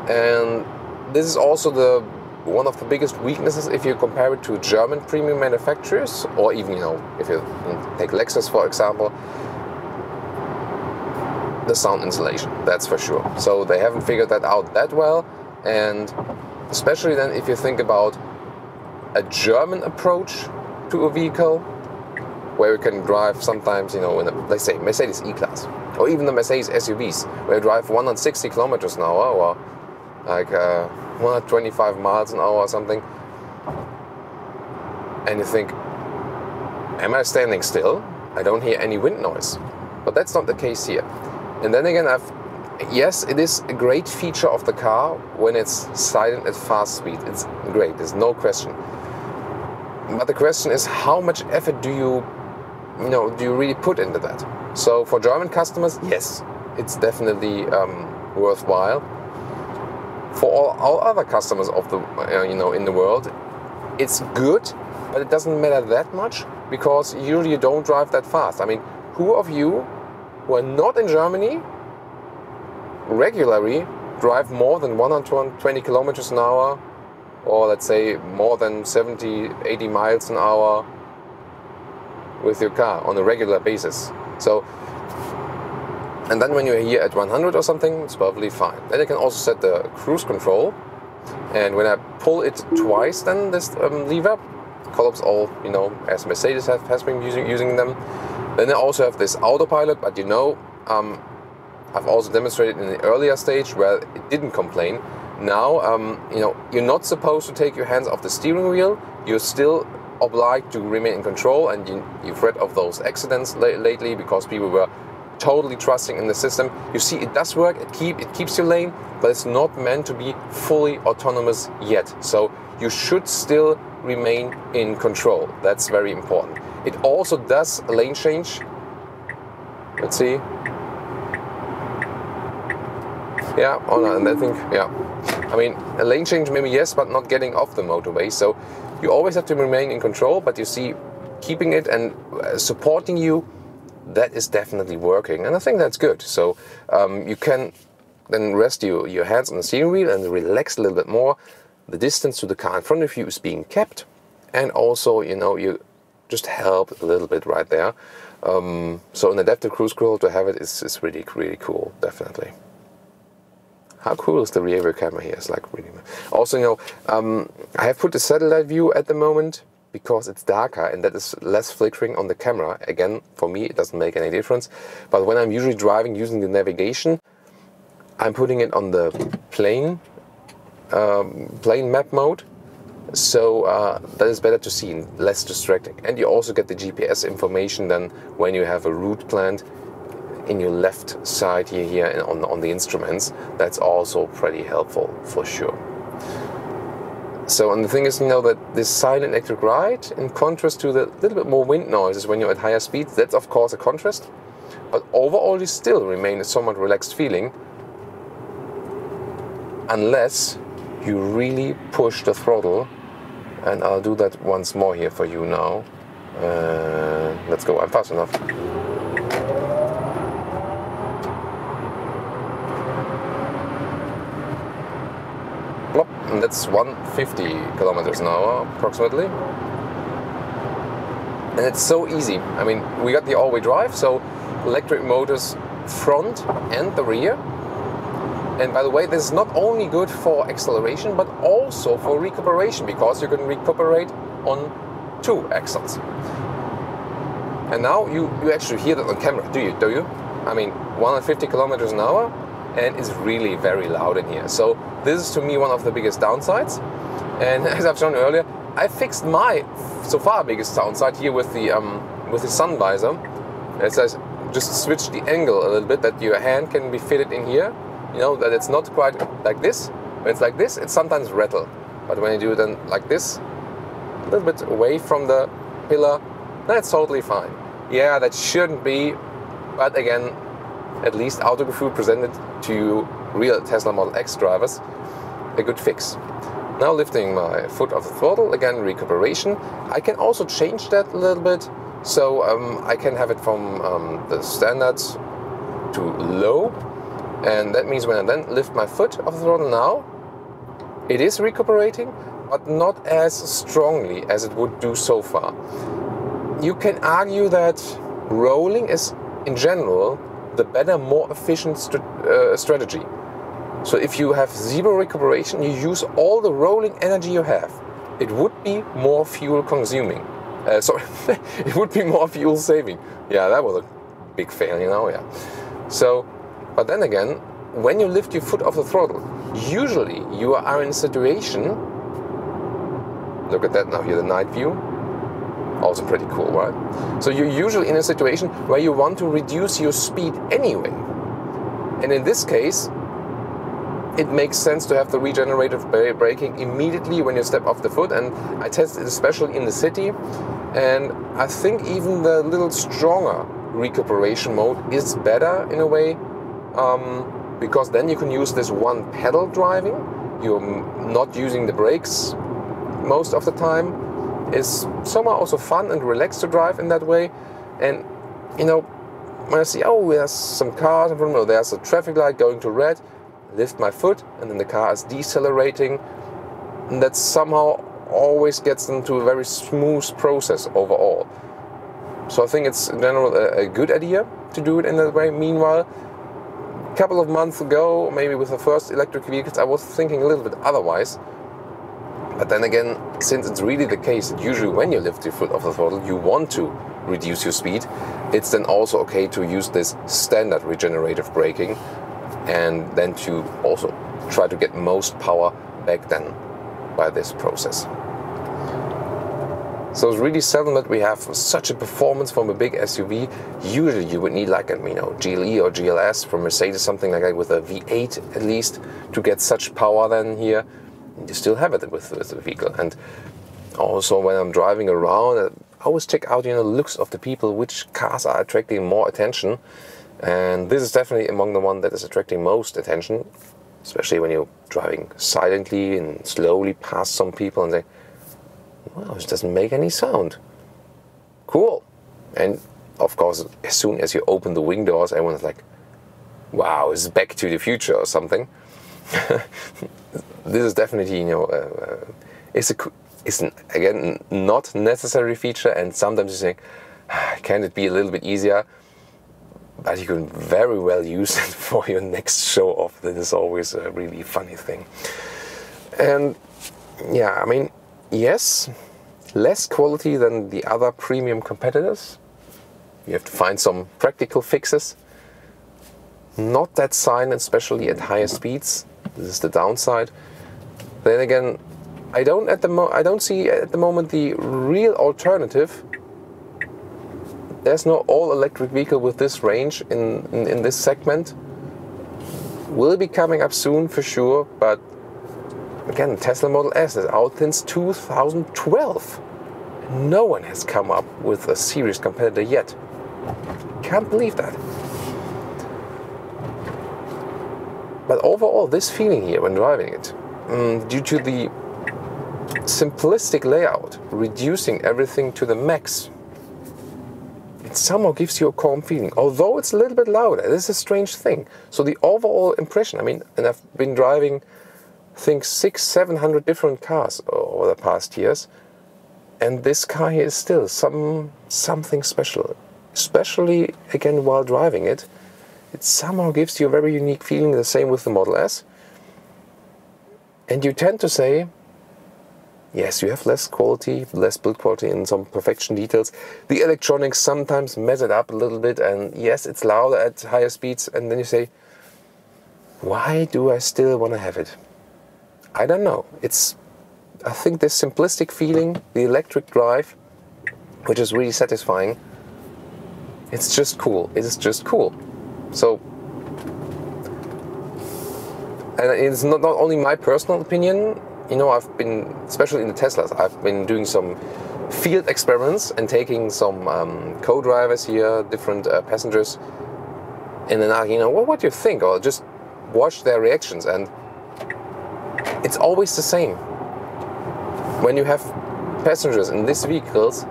And this is also one of the biggest weaknesses if you compare it to German premium manufacturers, or even, you know, if you take Lexus for example. The sound insulation, that's for sure. So they haven't figured that out that well, and especially then if you think about a German approach to a vehicle, where you can drive sometimes, you know, in a, let's say, Mercedes E-Class, or even the Mercedes SUVs, where you drive 160 kilometers an hour, or like 125 miles an hour or something, and you think, am I standing still? I don't hear any wind noise. But that's not the case here. And then again, yes, it is a great feature of the car when it's silent at fast speed. It's great, there's no question. But the question is, how much effort do you really put into that? So for German customers, yes, it's definitely worthwhile. For all other customers of the in the world, it's good, but it doesn't matter that much because usually you don't drive that fast. I mean, who of you who are not in Germany regularly drive more than 120 kilometers an hour, or let's say more than 70, 80 miles an hour with your car on a regular basis? So, and then when you're here at 100 or something, it's perfectly fine. Then you can also set the cruise control, and when I pull it twice, then this lever, columns all, as Mercedes has been using them. Then I also have this Autopilot, but I've also demonstrated in the earlier stage where it didn't complain. Now, you're not supposed to take your hands off the steering wheel. You're still obliged to remain in control, and you've read of those accidents lately because people were totally trusting in the system. You see, it does work. It keeps your lane, but it's not meant to be fully autonomous yet. So you should still remain in control. That's very important. It also does a lane change. Let's see. Yeah, oh no, and I think, yeah. I mean, a lane change maybe yes, but not getting off the motorway. So you always have to remain in control, but you see, keeping it and supporting you, that is definitely working. And I think that's good. So you can then rest your hands on the steering wheel and relax a little bit more. The distance to the car in front of you is being kept. And also, you just help a little bit right there. So an adaptive cruise control, to have it is really, really cool, definitely. How cool is the rear view camera here? It's like really. Also, I have put the satellite view at the moment because it's darker and that is less flickering on the camera. Again, for me, it doesn't make any difference. But when I'm usually driving using the navigation, I'm putting it on the plain map mode. So that is better to see and less distracting. And you also get the GPS information then when you have a route planned in your left side here and on the instruments. That's also pretty helpful for sure. So, and the thing is, that this silent electric ride, in contrast to the little bit more wind noises when you're at higher speeds, that's of course a contrast. But overall, you still remain a somewhat relaxed feeling, unless you really push the throttle. And I'll do that once more here for you now. Let's go. I'm fast enough. Plop, and that's 150 kilometers an hour approximately. And it's so easy. I mean, we got the all-wheel drive, so electric motors front and the rear. And by the way, this is not only good for acceleration, but also for recuperation, because you can recuperate on 2 axles. And now you actually hear that on camera, do you? I mean, 150 kilometers an hour, and it's really very loud in here. So this is to me one of the biggest downsides. And as I've shown earlier, I fixed my so far biggest downside here with the sun visor. It says just switch the angle a little bit, that your hand can be fitted in here. That it's not quite like this. When it's like this, it sometimes rattles. But when you do it then like this, a little bit away from the pillar, that's totally fine. Yeah, that shouldn't be, but again, at least Autogefühl presented to real Tesla Model X drivers a good fix. Now lifting my foot off the throttle, again recuperation. I can also change that a little bit, so I can have it from the standard to low. And that means when I then lift my foot off the throttle now, it is recuperating, but not as strongly as it would do so far. You can argue that rolling is, in general, the better, more efficient strategy. So if you have zero recuperation, you use all the rolling energy you have. It would be more fuel consuming. It would be more fuel saving. Yeah, that was a big fail, yeah. So, but then again, when you lift your foot off the throttle, usually you are in a situation, look at that now here, the night view, also pretty cool, right? So you're usually in a situation where you want to reduce your speed anyway. And in this case, it makes sense to have the regenerative braking immediately when you step off the foot. And I tested it especially in the city. And I think even the little stronger recuperation mode is better in a way, because then you can use this one pedal driving. You're not using the brakes most of the time. It's somehow also fun and relaxed to drive in that way. And you know, when I see, oh, there's some cars in front of me, there's a traffic light going to red, lift my foot, and then the car is decelerating, and that somehow always gets into a very smooth process overall. So I think it's in general a good idea to do it in that way. Meanwhile, a couple of months ago, maybe with the first electric vehicles, I was thinking a little bit otherwise. But then again, since it's really the case that usually when you lift your foot off the throttle, you want to reduce your speed, it's then also okay to use this standard regenerative braking, and then to also try to get most power back then by this process. So it's really seldom that we have such a performance from a big SUV. Usually you would need like a GLE or GLS from Mercedes, something like that, with a V8 at least, to get such power then here. You still have it with the vehicle. And also when I'm driving around, I always check out the looks of the people, which cars are attracting more attention. And this is definitely among the one that is attracting most attention, especially when you're driving silently and slowly past some people and say, wow, this doesn't make any sound. Cool. And of course, as soon as you open the wing doors, everyone's like, wow, it's Back to the Future or something. This is definitely, it's again not necessary feature, and sometimes you think, can it be a little bit easier? But you can very well use it for your next show off. That is always a really funny thing. And yeah, I mean, yes, less quality than the other premium competitors. You have to find some practical fixes. Not that silent, especially at higher speeds. This is the downside. Then again, I don't see at the moment the real alternative. There's no all-electric vehicle with this range in this segment. Will be coming up soon for sure, but again, Tesla Model S is out since 2012. No one has come up with a serious competitor yet. Can't believe that. But overall, this feeling here when driving it, due to the simplistic layout, reducing everything to the max, it somehow gives you a calm feeling. Although it's a little bit louder, this is a strange thing. So the overall impression, I mean, and I've been driving, I think 600-700 different cars over the past years, and this car here is still something special. Especially again while driving it, it somehow gives you a very unique feeling. The same with the Model S. And you tend to say, yes, you have less quality, less build quality and some perfection details. The electronics sometimes mess it up a little bit, and yes, it's louder at higher speeds. And then you say, why do I still want to have it? I don't know. I think this simplistic feeling, the electric drive, which is really satisfying, it's just cool. It is just cool. So, and it's not only my personal opinion. I've been, especially in the Teslas, I've been doing some field experiments and taking some co-drivers here, different passengers, and then asking, what do you think? Or just watch their reactions, and it's always the same. When you have passengers in these vehicles,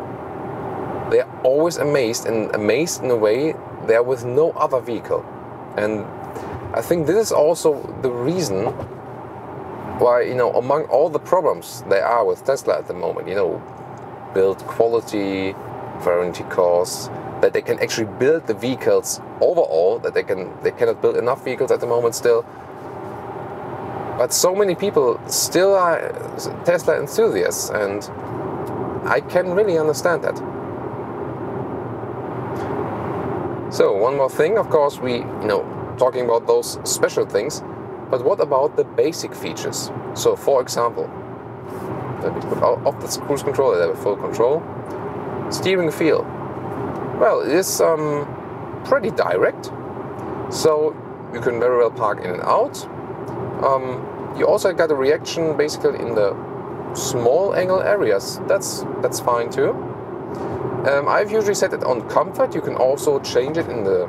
they're always amazed in a way they're with no other vehicle. And I think this is also the reason why, among all the problems there are with Tesla at the moment, build quality, warranty costs, that they can actually build the vehicles overall, that they cannot build enough vehicles at the moment still. But so many people still are Tesla enthusiasts, and I can really understand that. So one more thing, of course, we, talking about those special things, but what about the basic features? So for example, let me put off the cruise control, I have full control. Steering feel. Well, it is pretty direct, so you can very well park in and out. You also got a reaction basically in the small angle areas. That's fine too. I've usually set it on comfort. You can also change it in the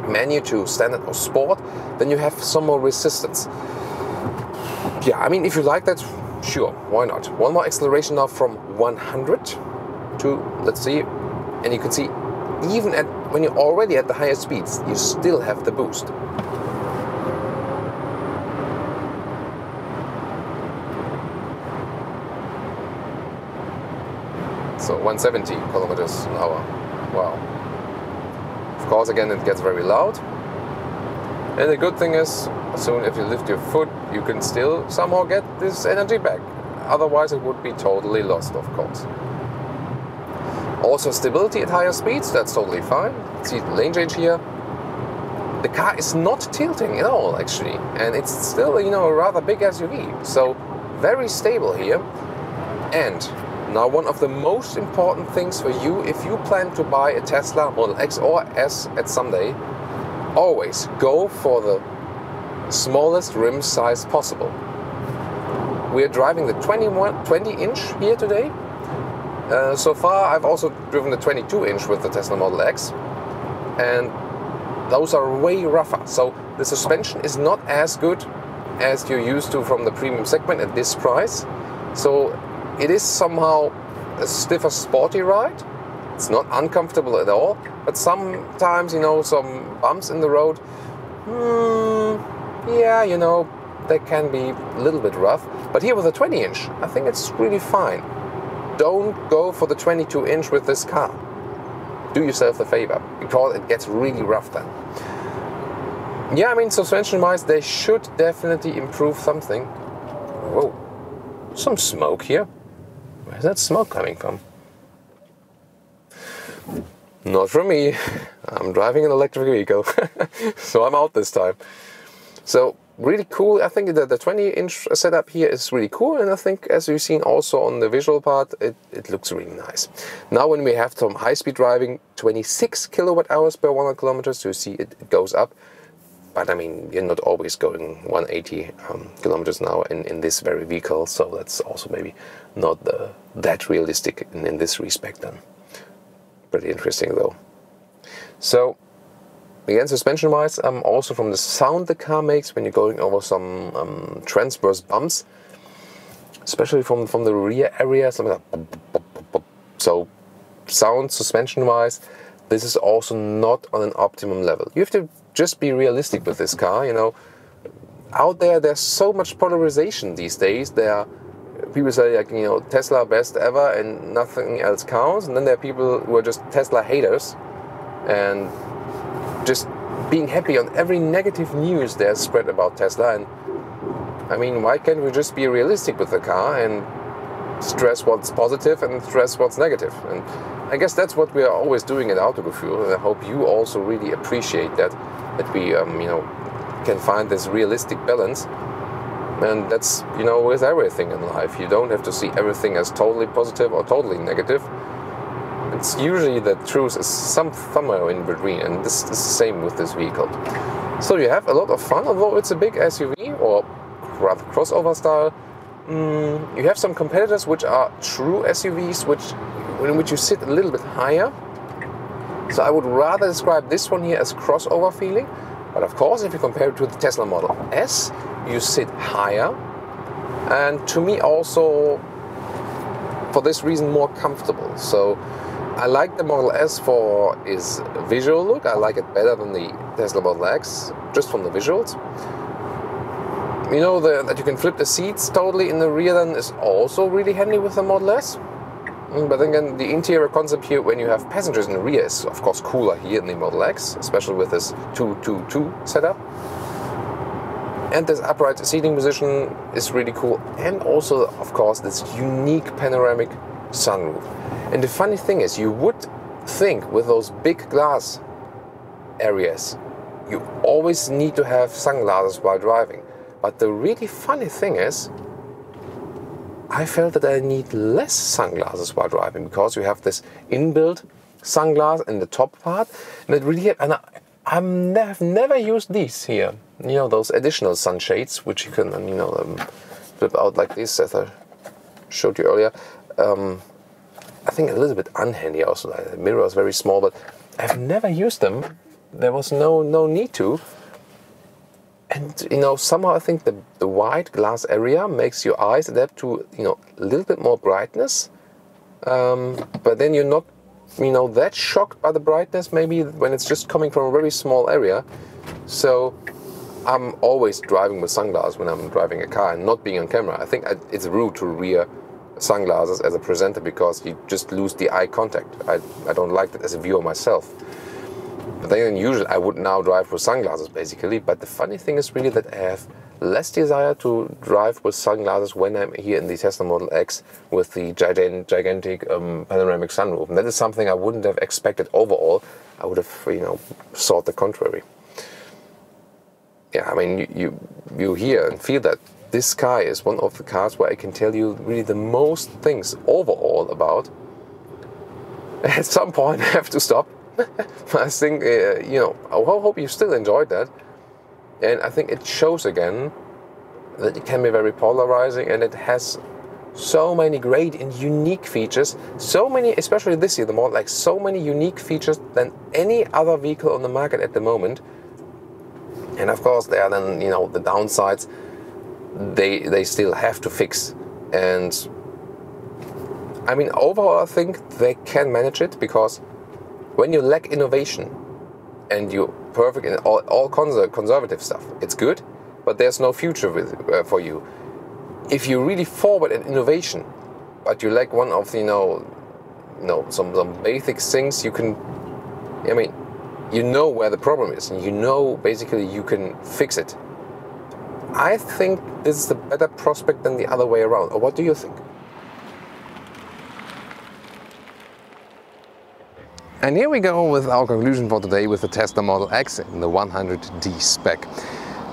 menu to standard or sport. Then you have some more resistance. Yeah, I mean, if you like that, sure, why not? One more acceleration now from 100 to, let's see, and you can see even at when you're already at the highest speeds, you still have the boost. So 170 kilometers an hour. Wow. Of course, again, it gets very loud. And the good thing is, as soon as you lift your foot, you can still somehow get this energy back. Otherwise, it would be totally lost, of course. Also, stability at higher speeds, that's totally fine. See the lane change here. The car is not tilting at all, actually. And it's still, you know, a rather big SUV. So, very stable here. And now one of the most important things for you, if you plan to buy a Tesla Model X or S at someday, always go for the smallest rim size possible. We are driving the 20-inch here today. So far I've also driven the 22-inch with the Tesla Model X, and those are way rougher. So the suspension is not as good as you're used to from the premium segment at this price. So it is somehow a stiffer, sporty ride. It's not uncomfortable at all, but sometimes, you know, some bumps in the road, yeah, you know, they can be a little bit rough. But here with a 20-inch, I think it's really fine. Don't go for the 22-inch with this car. Do yourself a favor, because it gets really rough then. Yeah, I mean, suspension-wise, they should definitely improve something. Whoa, some smoke here. Where's that smoke coming from? Not from me. I'm driving an electric vehicle, so I'm out this time. So really cool. I think the 20-inch setup here is really cool, and I think, as you've seen also on the visual part, it looks really nice. Now when we have some high-speed driving, 26 kilowatt hours per 100 kilometers, you see it goes up. But I mean, you're not always going 180 kilometers an hour in this very vehicle, so that's also maybe not that realistic in this respect then. Pretty interesting though. So again, suspension-wise, also from the sound the car makes when you're going over some transverse bumps, especially from the rear area, something like so sound suspension-wise, this is also not on an optimum level. You have to just be realistic with this car, you know. Out there's so much polarization these days. People say, like, you know, Tesla best ever and nothing else counts, and then there are people who are just Tesla haters and just being happy on every negative news there's spread about Tesla. And I mean, why can't we just be realistic with the car and stress what's positive and stress what's negative? And I guess that's what we are always doing at Autogefühl, and I hope you also really appreciate that we you know, can find this realistic balance. And that's, you know, with everything in life. You don't have to see everything as totally positive or totally negative. It's usually the truth is somewhere in between, and this is the same with this vehicle. So you have a lot of fun, although it's a big SUV, or rather crossover style. You have some competitors which are true SUVs, in which you sit a little bit higher. So I would rather describe this one here as crossover feeling. But of course, if you compare it to the Tesla Model S, you sit higher. And to me also, for this reason, more comfortable. So I like the Model S for its visual look. I like it better than the Tesla Model X, just from the visuals. You know, that you can flip the seats totally in the rear then is also really handy with the Model S. But then again, the interior concept here, when you have passengers in the rear, is of course cooler here in the Model X, especially with this 2-2-2 setup. And this upright seating position is really cool. And also, of course, this unique panoramic sunroof. And the funny thing is, you would think with those big glass areas, you always need to have sunglasses while driving. But the really funny thing is, I felt that I need less sunglasses while driving, because you have this inbuilt sunglass in the top part, and it really, and I've never used these here. You know, those additional sunshades, which you can, you know, flip out like this, as I showed you earlier. I think a little bit unhandy also. The mirror is very small, but I've never used them. There was no need to. And, you know, somehow I think the wide glass area makes your eyes adapt to, you know, a little bit more brightness. But then you're not, you know, that shocked by the brightness maybe when it's just coming from a very small area. So I'm always driving with sunglasses when I'm driving a car and not being on camera. I think it's rude to wear sunglasses as a presenter because you just lose the eye contact. I don't like that as a viewer myself. But then usually I would now drive with sunglasses basically. But the funny thing is really that I have less desire to drive with sunglasses when I'm here in the Tesla Model X with the gigantic panoramic sunroof. And that is something I wouldn't have expected overall. I would have, you know, thought the contrary. Yeah, I mean, you hear and feel that this car is one of the cars where I can tell you really the most things overall about. At some point I have to stop. I think, you know, I hope you still enjoyed that. And I think it shows again that it can be very polarizing and it has so many great and unique features. So many, especially this year, the Model X, so many unique features than any other vehicle on the market at the moment. And of course, there are then, you know, the downsides they still have to fix. And I mean, overall, I think they can manage it because when you lack innovation and you're perfect in all conservative stuff, it's good, but there's no future for you. If you really forward in innovation, but you lack one of the, some basic things, you can, I mean, you know where the problem is, and you know basically you can fix it. I think this is a better prospect than the other way around. Or what do you think? And here we go with our conclusion for today with the Tesla Model X in the 100D spec.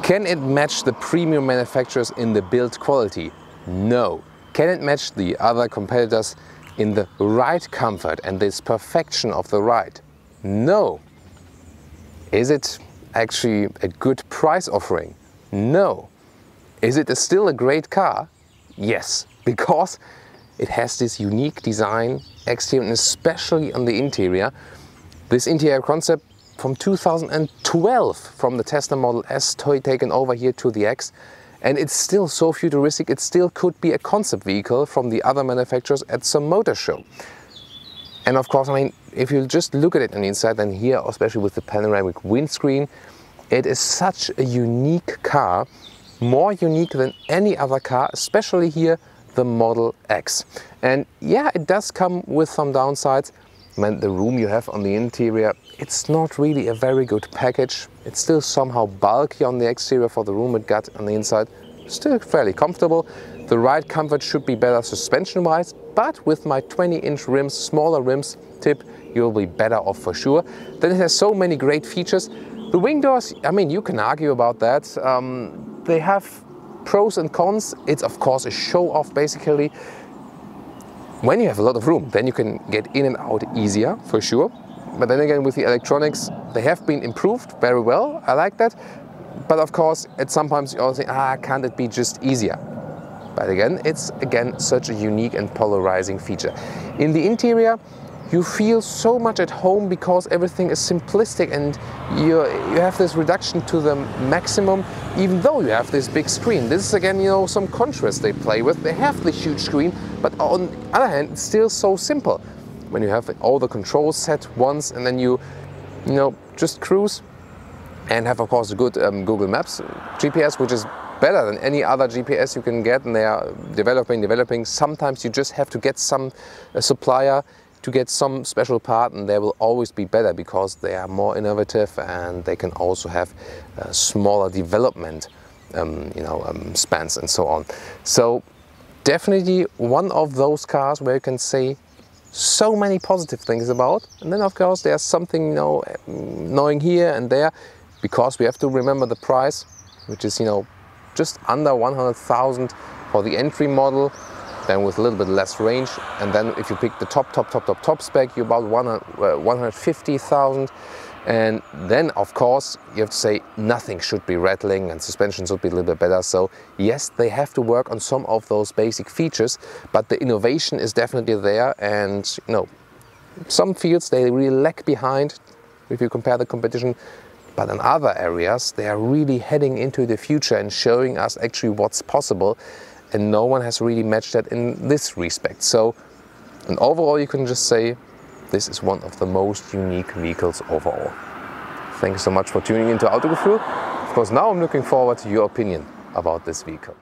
Can it match the premium manufacturers in the build quality? No. Can it match the other competitors in the ride comfort and this perfection of the ride? No. Is it actually a good price offering? No. Is it still a great car? Yes, because it has this unique design, exterior and especially on the interior. This interior concept from 2012 from the Tesla Model S taken over here to the X, and it's still so futuristic. It still could be a concept vehicle from the other manufacturers at some motor show. And of course, I mean, if you just look at it on the inside, then here, especially with the panoramic windscreen, it is such a unique car, more unique than any other car, especially here the Model X. And yeah, it does come with some downsides. I mean, the room you have on the interior, it's not really a very good package. It's still somehow bulky on the exterior for the room it got on the inside. Still fairly comfortable. The ride comfort should be better suspension-wise, but with my 20-inch rims, smaller rims tip, you'll be better off for sure. Then it has so many great features. The wing doors, I mean, you can argue about that. They have pros and cons. It's of course a show-off basically. When you have a lot of room, then you can get in and out easier for sure. But then again, with the electronics, they have been improved very well. I like that. But of course, at sometimes you also think, can't it be just easier? But again, it's such a unique and polarizing feature. In the interior, you feel so much at home because everything is simplistic and you have this reduction to the maximum, even though you have this big screen. This is again, some contrast they play with. They have the huge screen, but on the other hand, it's still so simple. When you have all the controls set once and then you just cruise and have of course a good Google Maps GPS, which is better than any other GPS you can get, and they are developing. Sometimes you just have to get some supplier to get some special part, and they will always be better because they are more innovative and they can also have smaller development spans and so on. So definitely one of those cars where you can say so many positive things about. And then of course there's something annoying here and there, because we have to remember the price, which is just under 100,000 for the entry model, then with a little bit less range. And then if you pick the top spec, you're about 150,000. And then, of course, you have to say nothing should be rattling and suspension should be a little bit better. So yes, they have to work on some of those basic features, but the innovation is definitely there. And you know, some fields they really lag behind if you compare the competition, but in other areas they are really heading into the future and showing us actually what's possible. And no one has really matched that in this respect. So, and overall, you can just say this is one of the most unique vehicles overall. Thank you so much for tuning into Autogefühl. Of course, now I'm looking forward to your opinion about this vehicle.